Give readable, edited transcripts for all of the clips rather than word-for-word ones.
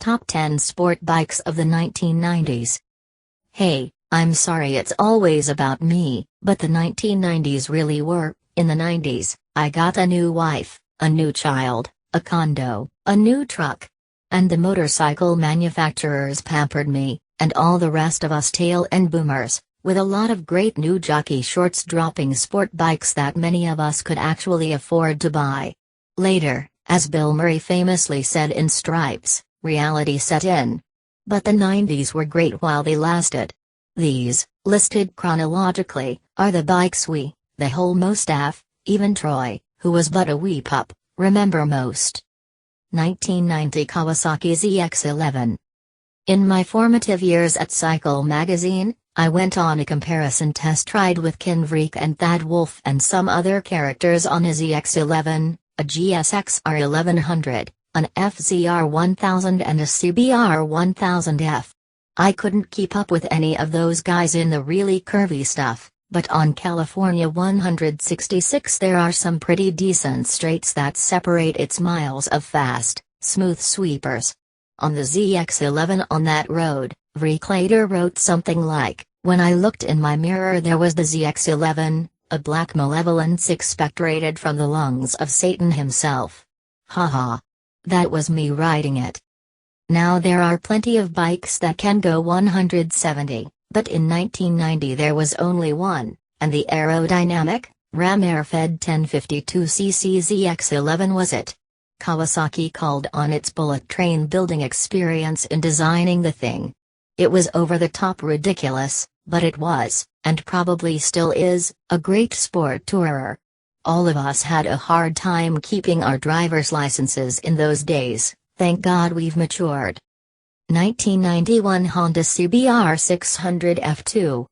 Top 10 Sport Bikes of the 1990s. Hey, I'm sorry it's always about me, but the 1990s really were. In the 90s, I got a new wife, a new child, a condo, a new truck. And the motorcycle manufacturers pampered me, and all the rest of us tail-end boomers, with a lot of great new jockey shorts dropping sport bikes that many of us could actually afford to buy. Later, as Bill Murray famously said in Stripes, reality set in. But the 90s were great while they lasted. These, listed chronologically, are the bikes we, the whole Mostaff, even Troy, who was but a wee pup, remember most. 1990 Kawasaki ZX-11. In my formative years at Cycle magazine, I went on a comparison test ride with Ken Vreek and Thad Wolf and some other characters on a ZX-11, a GSX-R 1100, an FZR 1000 and a CBR 1000F. I couldn't keep up with any of those guys in the really curvy stuff, but on California 166 there are some pretty decent straights that separate its miles of fast, smooth sweepers. On the ZX-11 on that road, Vreek later wrote something like, "When I looked in my mirror there was the ZX-11, a black malevolence expectorated from the lungs of Satan himself. Haha. That was me writing it." Now there are plenty of bikes that can go 170, but in 1990 there was only one, and the aerodynamic, Ram air-fed 1052cc ZX-11 was it. Kawasaki called on its bullet train building experience in designing the thing. It was over-the-top ridiculous, but it was, and probably still is, a great sport tourer. All of us had a hard time keeping our driver's licenses in those days, thank God we've matured. 1991 Honda CBR 600 F2.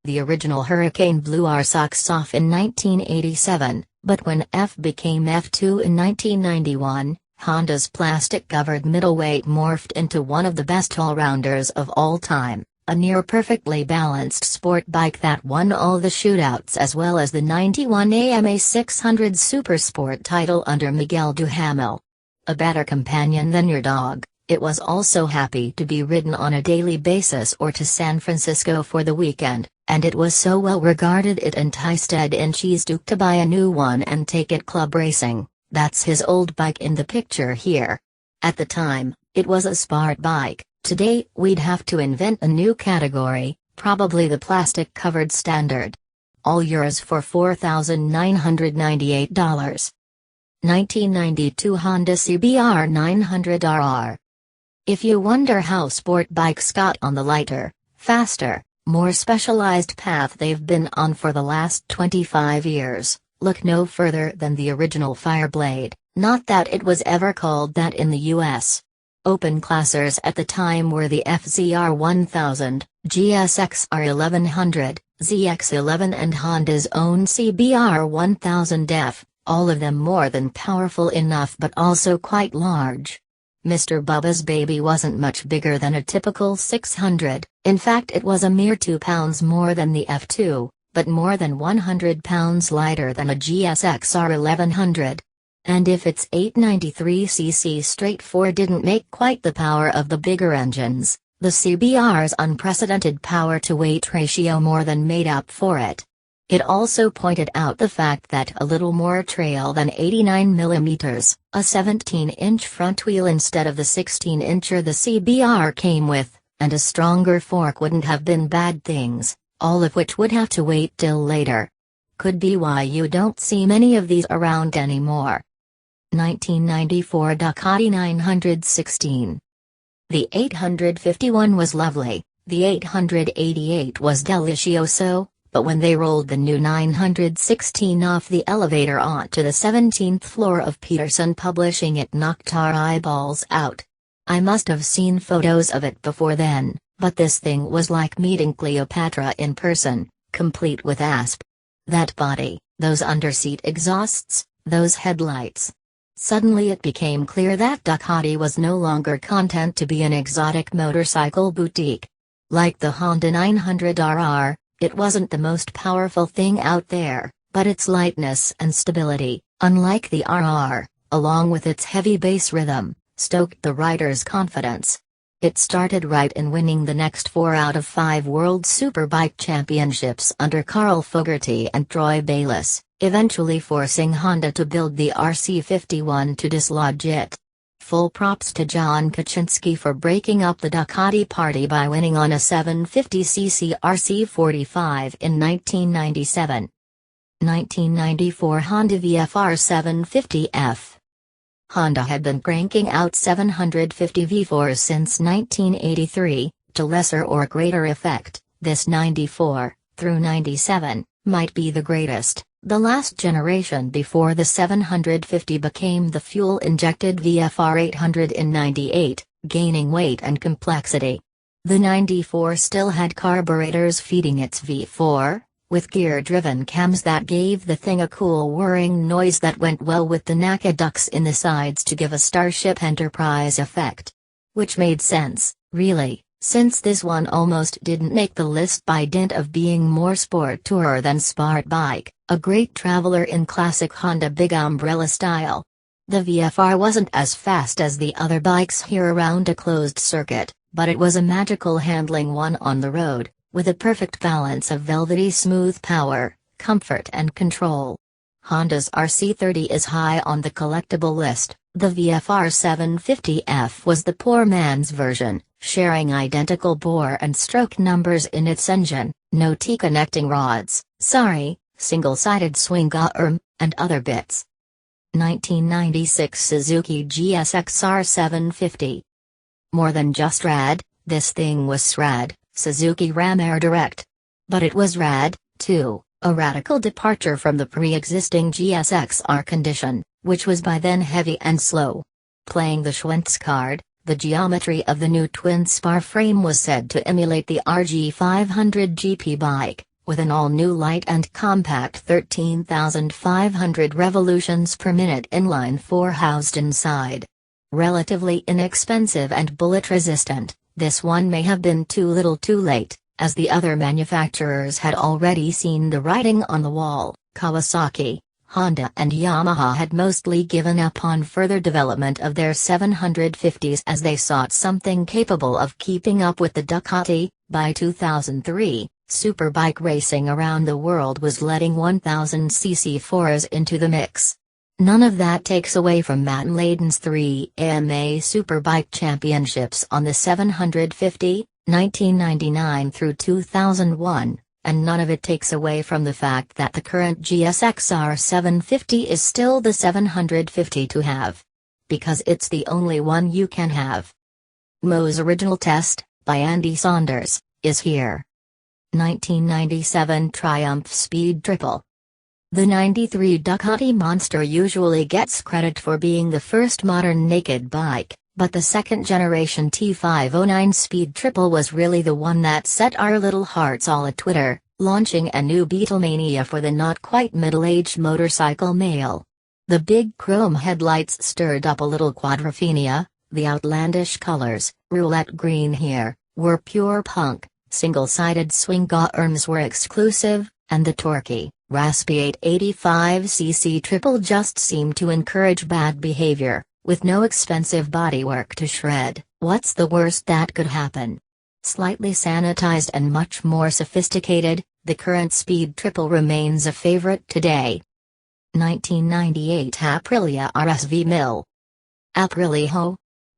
The original Hurricane blew our socks off in 1987, but when F became F2 in 1991, Honda's plastic-covered middleweight morphed into one of the best all-rounders of all time. A near-perfectly balanced sport bike that won all the shootouts as well as the 91 AMA 600 Supersport title under Miguel Duhamel. A better companion than your dog, it was also happy to be ridden on a daily basis or to San Francisco for the weekend, and it was so well regarded it enticed Ed in Cheese Duke to buy a new one and take it club racing. That's his old bike in the picture here. At the time, it was a sport bike. Today, we'd have to invent a new category, probably the plastic-covered standard. All yours for $4,998. 1992 Honda CBR 900RR. If you wonder how sport bikes got on the lighter, faster, more specialized path they've been on for the last 25 years, look no further than the original Fireblade, not that it was ever called that in the US. Open classers at the time were the FZR 1000, GSX-R 1100, ZX-11 and Honda's own CBR 1000F, all of them more than powerful enough but also quite large. Mr. Bubba's baby wasn't much bigger than a typical 600, in fact it was a mere 2 pounds more than the F2, but more than 100 pounds lighter than a GSX-R 1100. And if its 893cc straight 4 didn't make quite the power of the bigger engines, the CBR's unprecedented power-to-weight ratio more than made up for it. It also pointed out the fact that a little more trail than 89mm, a 17-inch front wheel instead of the 16-incher the CBR came with, and a stronger fork wouldn't have been bad things, all of which would have to wait till later. Could be why you don't see many of these around anymore. 1994 Ducati 916. The 851 was lovely, the 888 was delicioso, but when they rolled the new 916 off the elevator onto the 17th floor of Peterson Publishing it knocked our eyeballs out. I must have seen photos of it before then, but this thing was like meeting Cleopatra in person, complete with asp. That body, those underseat exhausts, those headlights. Suddenly it became clear that Ducati was no longer content to be an exotic motorcycle boutique. Like the Honda 900RR, it wasn't the most powerful thing out there, but its lightness and stability, unlike the RR, along with its heavy bass rhythm, stoked the rider's confidence. It started right in winning the next 4 out of 5 World Superbike Championships under Carl Fogarty and Troy Bayliss, eventually forcing Honda to build the RC51 to dislodge it. Full props to John Kaczynski for breaking up the Ducati party by winning on a 750cc RC45 in 1997. 1994 Honda VFR 750F. Honda had been cranking out 750 V4s since 1983, to lesser or greater effect. This 94 through 97 might be the greatest, the last generation before the 750 became the fuel-injected VFR 800 in 98, gaining weight and complexity. The 94 still had carburetors feeding its V4, with gear-driven cams that gave the thing a cool whirring noise that went well with the NACA ducts in the sides to give a Starship Enterprise effect. Which made sense, really, since this one almost didn't make the list by dint of being more sport tourer than Sportbike, a great traveler in classic Honda big umbrella style. The VFR wasn't as fast as the other bikes here around a closed circuit, but it was a magical handling one on the road, with a perfect balance of velvety smooth power, comfort and control. Honda's RC30 is high on the collectible list. The VFR 750F was the poor man's version, sharing identical bore and stroke numbers in its engine, no T-connecting rods, single-sided swing arm, and other bits. 1996 Suzuki GSX-R 750. More than just rad, this thing was srad. Suzuki Ram Air Direct. But it was rad, too, a radical departure from the pre-existing GSX-R condition, which was by then heavy and slow. Playing the Schwentz card, the geometry of the new twin-spar frame was said to emulate the RG500 GP bike, with an all-new light and compact 13,500 revolutions per minute inline 4 housed inside. Relatively inexpensive and bullet-resistant, this one may have been too little too late, as the other manufacturers had already seen the writing on the wall. Kawasaki, Honda and Yamaha had mostly given up on further development of their 750s as they sought something capable of keeping up with the Ducati. By 2003, superbike racing around the world was letting 1000cc 4s into the mix. None of that takes away from Matt Layden's 3 AMA Superbike Championships on the 750, 1999 through 2001, and none of it takes away from the fact that the current GSX-R 750 is still the 750 to have. Because it's the only one you can have. Mo's Original Test, by Andy Saunders, is here. 1997 Triumph Speed Triple. The 93 Ducati Monster usually gets credit for being the first modern naked bike, but the second-generation T509 Speed Triple was really the one that set our little hearts all a-twitter, launching a new Beatlemania for the not-quite middle-aged motorcycle male. The big chrome headlights stirred up a little quadrophenia, the outlandish colors, roulette green here, were pure punk, single-sided swing arms were exclusive, and the torquey, raspy 885cc triple just seemed to encourage bad behavior, with no expensive bodywork to shred. What's the worst that could happen? Slightly sanitized and much more sophisticated, the current Speed Triple remains a favorite today. 1998 Aprilia RSV Mill. Aprilia?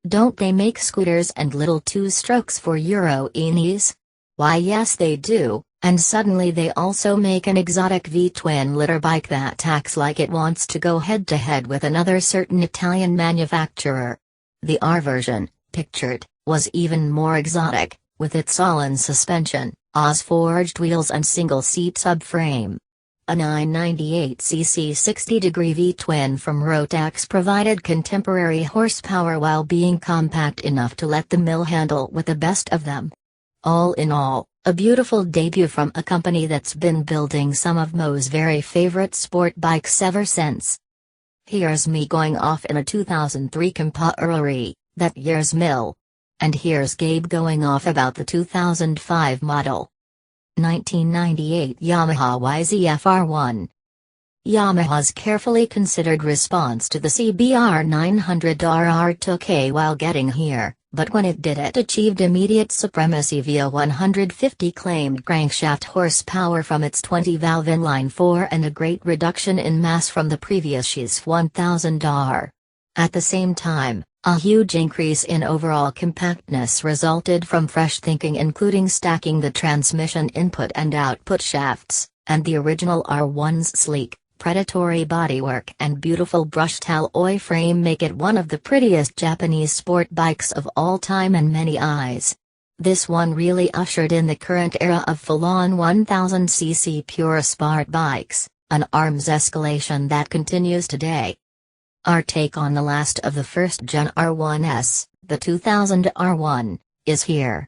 Don't they make scooters and little two-strokes for Euro Enis? Why yes they do, and suddenly they also make an exotic V-twin litter bike that acts like it wants to go head-to-head with another certain Italian manufacturer. The R version, pictured, was even more exotic, with its all-in suspension, Oz-forged wheels and single-seat subframe. A 998cc 60-degree V-twin from Rotax provided contemporary horsepower while being compact enough to let the mill handle with the best of them. All in all, a beautiful debut from a company that's been building some of Mo's very favorite sport bikes ever since. Here's me going off in a 2003 Campari, that year's mill. And here's Gabe going off about the 2005 model. 1998 Yamaha YZF-R1. Yamaha's carefully considered response to the CBR 900RR took a while getting here, but when it did, it achieved immediate supremacy via 150 claimed crankshaft horsepower from its 20-valve inline-4 and a great reduction in mass from the previous SHIS 1000R. At the same time, a huge increase in overall compactness resulted from fresh thinking, including stacking the transmission input and output shafts, and the original R1's sleek, predatory bodywork and beautiful brushed alloy frame make it one of the prettiest Japanese sport bikes of all time in many eyes. This one really ushered in the current era of full-on 1000cc pure sport bikes, an arms escalation that continues today. Our take on the last of the first-gen R1S, the 2000 R1, is here.